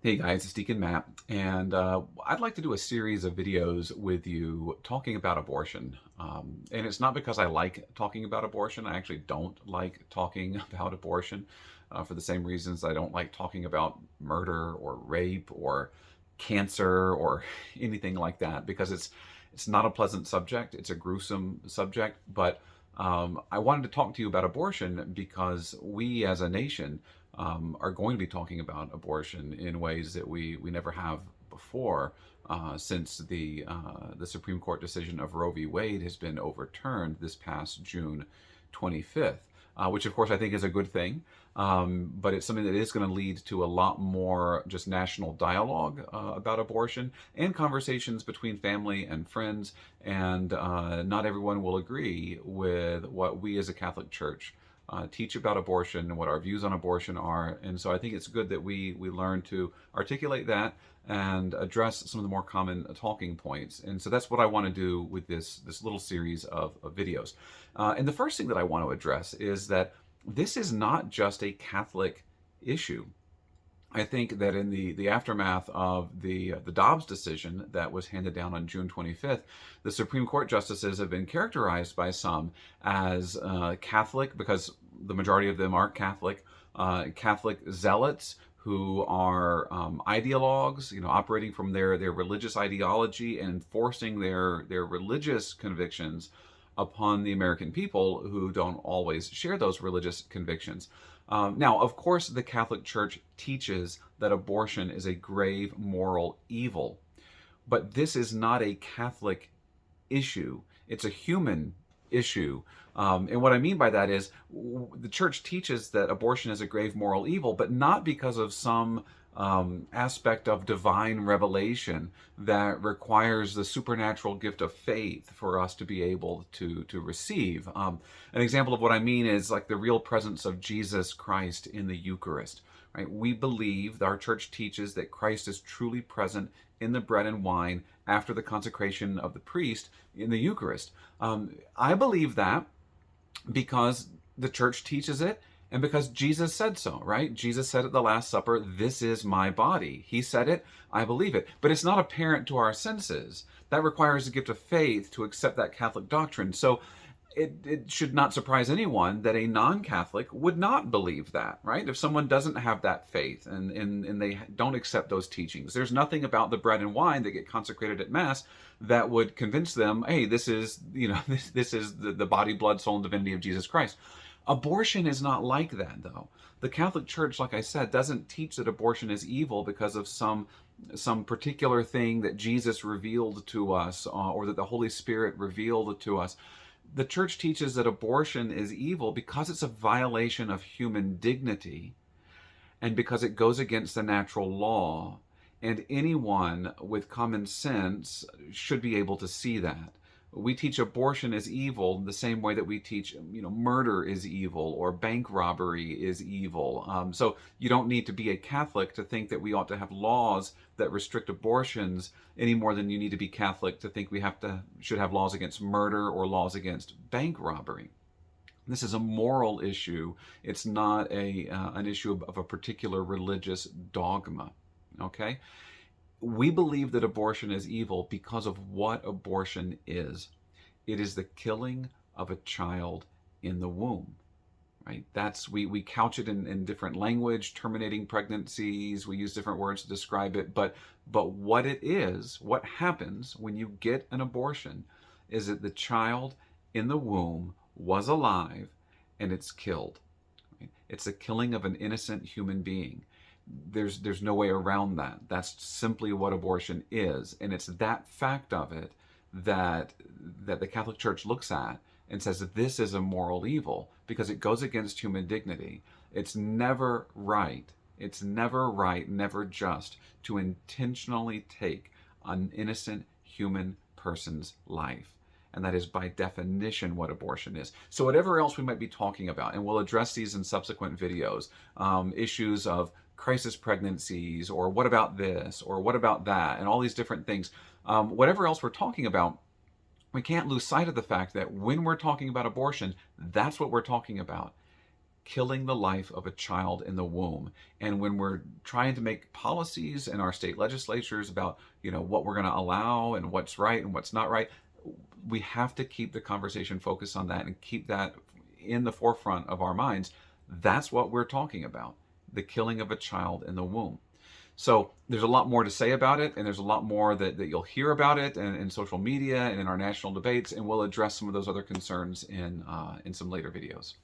Hey guys, it's Deacon Matt, and I'd like to do a series of videos with you talking about abortion. And it's not because I like talking about abortion. I actually don't like talking about abortion for the same reasons I don't like talking about murder or rape or cancer or anything like that, because it's not a pleasant subject. It's a gruesome subject, but I wanted to talk to you about abortion because we as a nation are going to be talking about abortion in ways that we never have before, since the Supreme Court decision of Roe v. Wade has been overturned this past June 25th, which of course I think is a good thing. But it's something that is going to lead to a lot more just national dialogue about abortion and conversations between family and friends. And not everyone will agree with what we as a Catholic Church teach about abortion and what our views on abortion are. And so I think it's good that we learn to articulate that and address some of the more common talking points. And so that's what I want to do with this little series of videos. And the first thing that I want to address is that this is not just a Catholic issue. I think that in the aftermath of the Dobbs decision that was handed down on June 25th, the Supreme Court justices have been characterized by some as Catholic, because the majority of them are Catholic, Catholic zealots who are ideologues, operating from their religious ideology and forcing their religious convictions upon the American people who don't always share those religious convictions. Now, of course, the Catholic Church teaches that abortion is a grave moral evil, but this is not a Catholic issue. It's a human issue. And what I mean by that is the church teaches that abortion is a grave moral evil, but not because of some aspect of divine revelation that requires the supernatural gift of faith for us to be able to receive. An example of what I mean is like the real presence of Jesus Christ in the Eucharist. Right? We believe, our church teaches, that Christ is truly present in the bread and wine after the consecration of the priest in the Eucharist. I believe that because the church teaches it and because Jesus said so, right? Jesus said at the Last Supper, "This is my body." He said it, I believe it. But it's not apparent to our senses. That requires a gift of faith to accept that Catholic doctrine. So it should not surprise anyone that a non-Catholic would not believe that, right? If someone doesn't have that faith and they don't accept those teachings, there's nothing about the bread and wine that get consecrated at Mass that would convince them, hey, this is, this is the body, blood, soul, and divinity of Jesus Christ. Abortion is not like that, though. The Catholic Church, like I said, doesn't teach that abortion is evil because of some particular thing that Jesus revealed to us, or that the Holy Spirit revealed to us. The church teaches that abortion is evil because it's a violation of human dignity and because it goes against the natural law. And anyone with common sense should be able to see that. We teach abortion is evil the same way that we teach, murder is evil or bank robbery is evil. So you don't need to be a Catholic to think that we ought to have laws that restrict abortions any more than you need to be Catholic to think we should have laws against murder or laws against bank robbery. This is a moral issue. It's not an issue of a particular religious dogma. Okay? We believe that abortion is evil because of what abortion is. It is the killing of a child in the womb. Right? We couch it in different language, terminating pregnancies. We use different words to describe it. But what it is, what happens when you get an abortion, is that the child in the womb was alive and it's killed. Right? It's the killing of an innocent human being. There's no way around that. That's simply what abortion is. And it's that fact of it that the Catholic Church looks at and says that this is a moral evil because it goes against human dignity. It's never right. It's never right, never just to intentionally take an innocent human person's life. And that is by definition what abortion is. So whatever else we might be talking about, and we'll address these in subsequent videos, issues of crisis pregnancies, or what about this, or what about that, and all these different things. Whatever else we're talking about, we can't lose sight of the fact that when we're talking about abortion, that's what we're talking about. killing the life of a child in the womb. And when we're trying to make policies in our state legislatures about, what we're going to allow and what's right and what's not right, we have to keep the conversation focused on that and keep that in the forefront of our minds. That's what we're talking about, the killing of a child in the womb. So there's a lot more to say about it, and there's a lot more that you'll hear about it in social media and in our national debates, and we'll address some of those other concerns in some later videos.